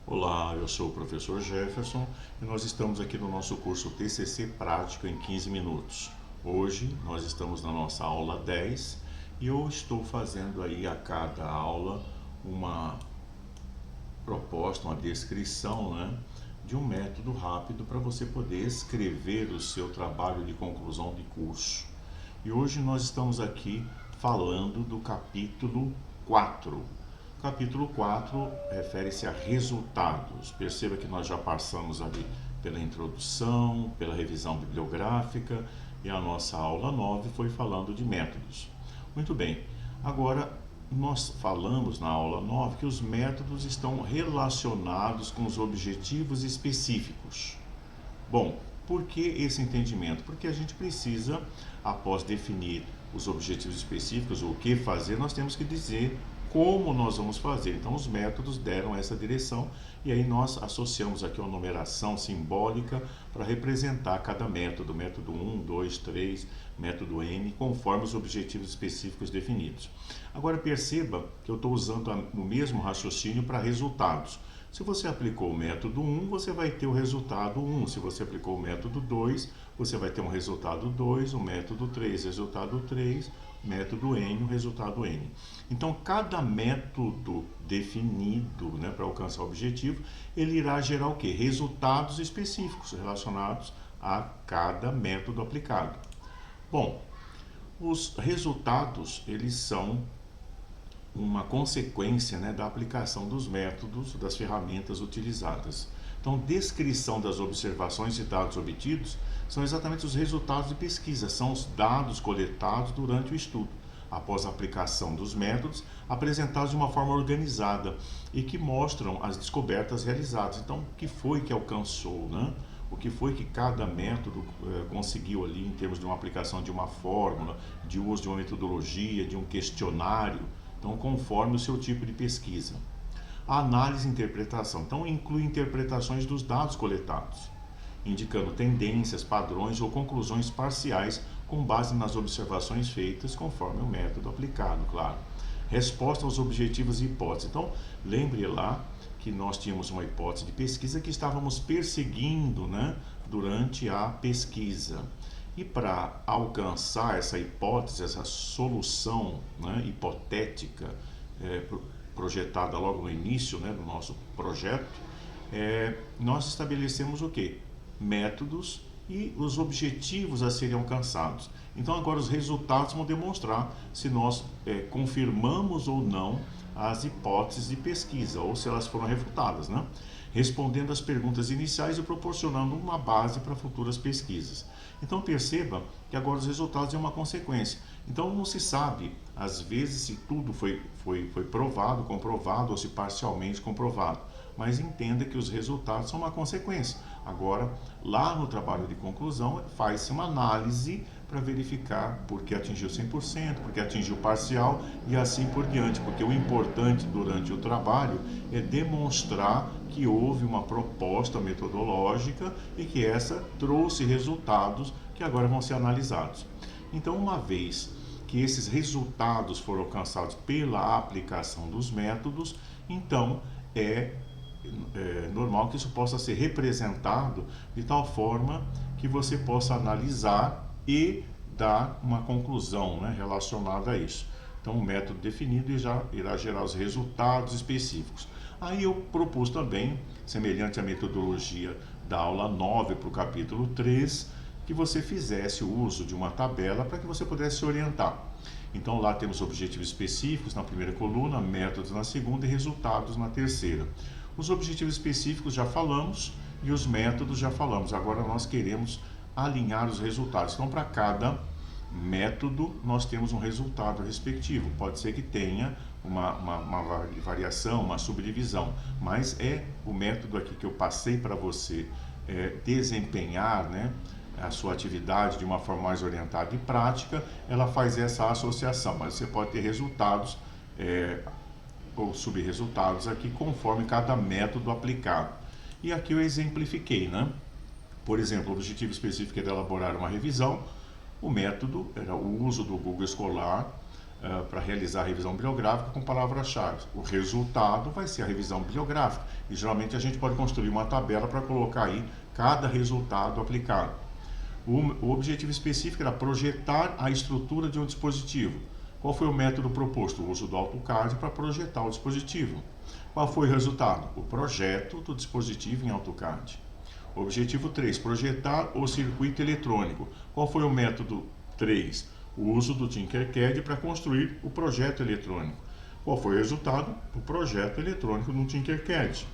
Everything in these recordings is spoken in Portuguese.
Olá, eu sou o professor Jefferson e nós estamos aqui no nosso curso TCC Prático em 15 minutos. Hoje nós estamos na nossa aula 10 e eu estou fazendo aí a cada aula uma proposta, uma descrição, de um método rápido para você poder escrever o seu trabalho de conclusão de curso. E hoje nós estamos aqui falando do capítulo 4. O capítulo 4 refere-se a resultados. Perceba que nós já passamos ali pela introdução, pela revisão bibliográfica e a nossa aula 9 foi falando de métodos. Muito bem, agora nós falamos na aula 9 que os métodos estão relacionados com os objetivos específicos. Bom, por que esse entendimento? Porque a gente precisa, após definir os objetivos específicos, o que fazer, nós temos que dizer como nós vamos fazer. Então, os métodos deram essa direção e aí nós associamos aqui uma numeração simbólica para representar cada método, método 1, 2, 3, método N, conforme os objetivos específicos definidos. Agora, perceba que eu estou usando o mesmo raciocínio para resultados. Se você aplicou o método 1, você vai ter o resultado 1. Se você aplicou o método 2, você vai ter um resultado 2, o método 3, resultado 3, método N, o resultado N. Então, cada método definido para alcançar o objetivo, ele irá gerar o quê? Resultados específicos relacionados a cada método aplicado. Bom, os resultados, eles são uma consequência da aplicação dos métodos, das ferramentas utilizadas. Então, descrição das observações e dados obtidos são exatamente os resultados de pesquisa, são os dados coletados durante o estudo, após a aplicação dos métodos, apresentados de uma forma organizada e que mostram as descobertas realizadas. Então, o que foi que alcançou, O que foi que cada método conseguiu ali em termos de uma aplicação de uma fórmula, de uso de uma metodologia, de um questionário. Então, conforme o seu tipo de pesquisa. A análise e interpretação. Então, inclui interpretações dos dados coletados, indicando tendências, padrões ou conclusões parciais com base nas observações feitas conforme o método aplicado, claro. Resposta aos objetivos e hipóteses. Então, lembre lá que nós tínhamos uma hipótese de pesquisa que estávamos perseguindo, durante a pesquisa. E para alcançar essa hipótese, essa solução hipotética projetada logo no início do nosso projeto, nós estabelecemos o quê? Métodos e os objetivos a serem alcançados. Então agora os resultados vão demonstrar se nós confirmamos ou não as hipóteses de pesquisa, ou se elas foram refutadas, respondendo às perguntas iniciais e proporcionando uma base para futuras pesquisas. Então perceba que agora os resultados é uma consequência. Então não se sabe, às vezes, se tudo foi provado, comprovado, ou se parcialmente comprovado. Mas entenda que os resultados são uma consequência. Agora, lá no trabalho de conclusão, faz-se uma análise para verificar por que atingiu 100%, por que atingiu parcial e assim por diante. Porque o importante durante o trabalho é demonstrar que houve uma proposta metodológica e que essa trouxe resultados que agora vão ser analisados. Então, uma vez que esses resultados foram alcançados pela aplicação dos métodos, então é normal que isso possa ser representado de tal forma que você possa analisar e dar uma conclusão relacionada a isso. Então, o método definido já irá gerar os resultados específicos. Aí eu propus também, semelhante à metodologia da aula 9 para o capítulo 3, que você fizesse o uso de uma tabela para que você pudesse se orientar. Então, lá temos objetivos específicos na primeira coluna, métodos na segunda e resultados na terceira. Os objetivos específicos já falamos e os métodos já falamos. Agora nós queremos alinhar os resultados. Então, para cada método, nós temos um resultado respectivo. Pode ser que tenha uma variação, uma subdivisão, mas é o método aqui que eu passei para você desempenhar, a sua atividade de uma forma mais orientada e prática, ela faz essa associação, mas você pode ter resultados ou subresultados aqui conforme cada método aplicado. E aqui eu exemplifiquei, Por exemplo, o objetivo específico era elaborar uma revisão, o método era o uso do Google Escolar para realizar a revisão bibliográfica com palavras-chave. O resultado vai ser a revisão bibliográfica. E geralmente a gente pode construir uma tabela para colocar aí cada resultado aplicado. O objetivo específico era projetar a estrutura de um dispositivo. Qual foi o método proposto? O uso do AutoCAD para projetar o dispositivo. Qual foi o resultado? O projeto do dispositivo em AutoCAD. Objetivo 3, projetar o circuito eletrônico. Qual foi o método 3? O uso do Tinkercad para construir o projeto eletrônico. Qual foi o resultado? O projeto eletrônico no Tinkercad.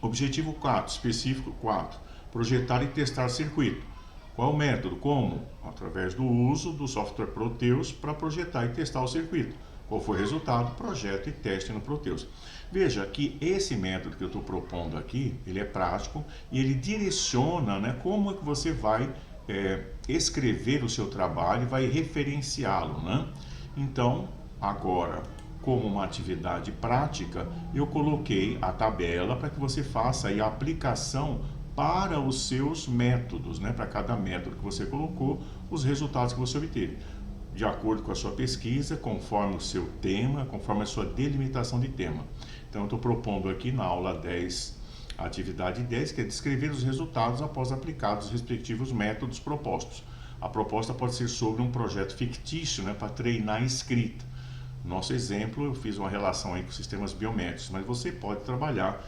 Objetivo 4, específico 4, projetar e testar circuito. Qual o método? Como? Através do uso do software Proteus para projetar e testar o circuito. Qual foi o resultado? Projeto e teste no Proteus. Veja que esse método que eu estou propondo aqui, ele é prático e ele direciona, né, como é que você vai escrever o seu trabalho e vai referenciá-lo, né? Então, agora, como uma atividade prática, eu coloquei a tabela para que você faça aí a aplicação para os seus métodos, né? Para cada método que você colocou, os resultados que você obteve, de acordo com a sua pesquisa, conforme o seu tema, conforme a sua delimitação de tema. Então, eu estou propondo aqui na aula 10, a atividade 10, que é descrever os resultados após aplicados os respectivos métodos propostos. A proposta pode ser sobre um projeto fictício, né? Para treinar a escrita. Nosso exemplo, eu fiz uma relação aí com sistemas biométricos, mas você pode trabalhar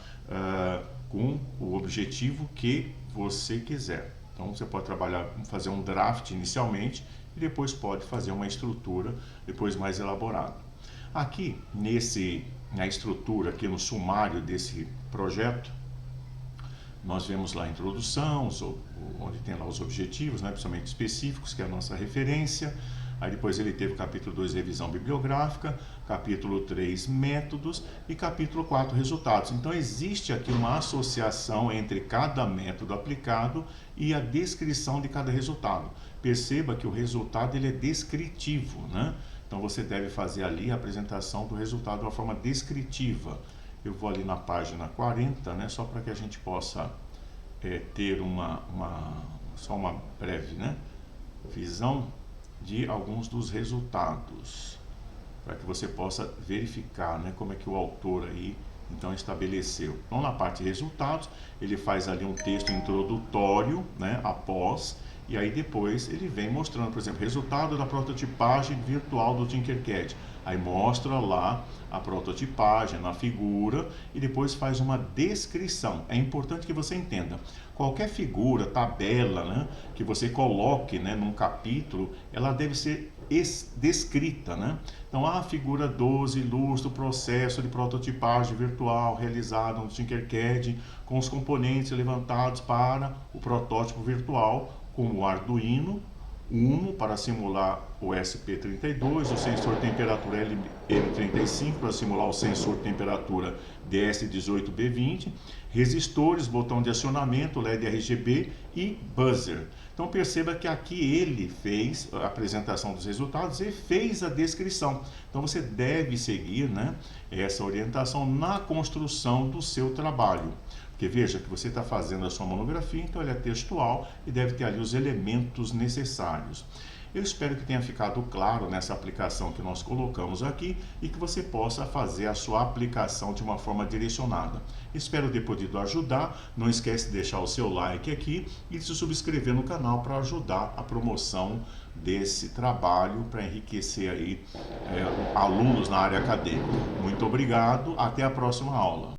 com o objetivo que você quiser. Então você pode trabalhar, fazer um draft inicialmente e depois pode fazer uma estrutura depois mais elaborada. Aqui na estrutura, aqui no sumário desse projeto, nós vemos lá a introdução, onde tem lá os objetivos, né, principalmente específicos, que é a nossa referência. Aí depois ele teve o capítulo 2, revisão bibliográfica, capítulo 3, métodos e capítulo 4, resultados. Então existe aqui uma associação entre cada método aplicado e a descrição de cada resultado. Perceba que o resultado ele é descritivo, né? Então você deve fazer ali a apresentação do resultado de uma forma descritiva. Eu vou ali na página 40, né, só para que a gente possa ter só uma breve, né, visão de alguns dos resultados, para que você possa verificar, né, como é que o autor aí então estabeleceu. Então na parte de resultados, ele faz ali um texto introdutório, né, após, e aí depois ele vem mostrando, por exemplo, resultado da prototipagem virtual do Tinkercad. Aí mostra lá a prototipagem na figura e depois faz uma descrição. É importante que você entenda, qualquer figura, tabela, né, que você coloque, né, num capítulo, ela deve ser descrita, né? Então a figura 12 ilustra o processo de prototipagem virtual realizado no Tinkercad com os componentes levantados para o protótipo virtual, como o Arduino Uno para simular o SP32, o sensor temperatura LM35 para simular o sensor temperatura DS18B20, resistores, botão de acionamento, LED RGB e buzzer. Então perceba que aqui ele fez a apresentação dos resultados e fez a descrição. Então você deve seguir, né, essa orientação na construção do seu trabalho. Porque veja que você está fazendo a sua monografia, então ele é textual e deve ter ali os elementos necessários. Eu espero que tenha ficado claro nessa aplicação que nós colocamos aqui e que você possa fazer a sua aplicação de uma forma direcionada. Espero ter podido ajudar. Não esquece de deixar o seu like aqui e de se subscrever no canal para ajudar a promoção desse trabalho para enriquecer aí alunos na área acadêmica. Muito obrigado, até a próxima aula.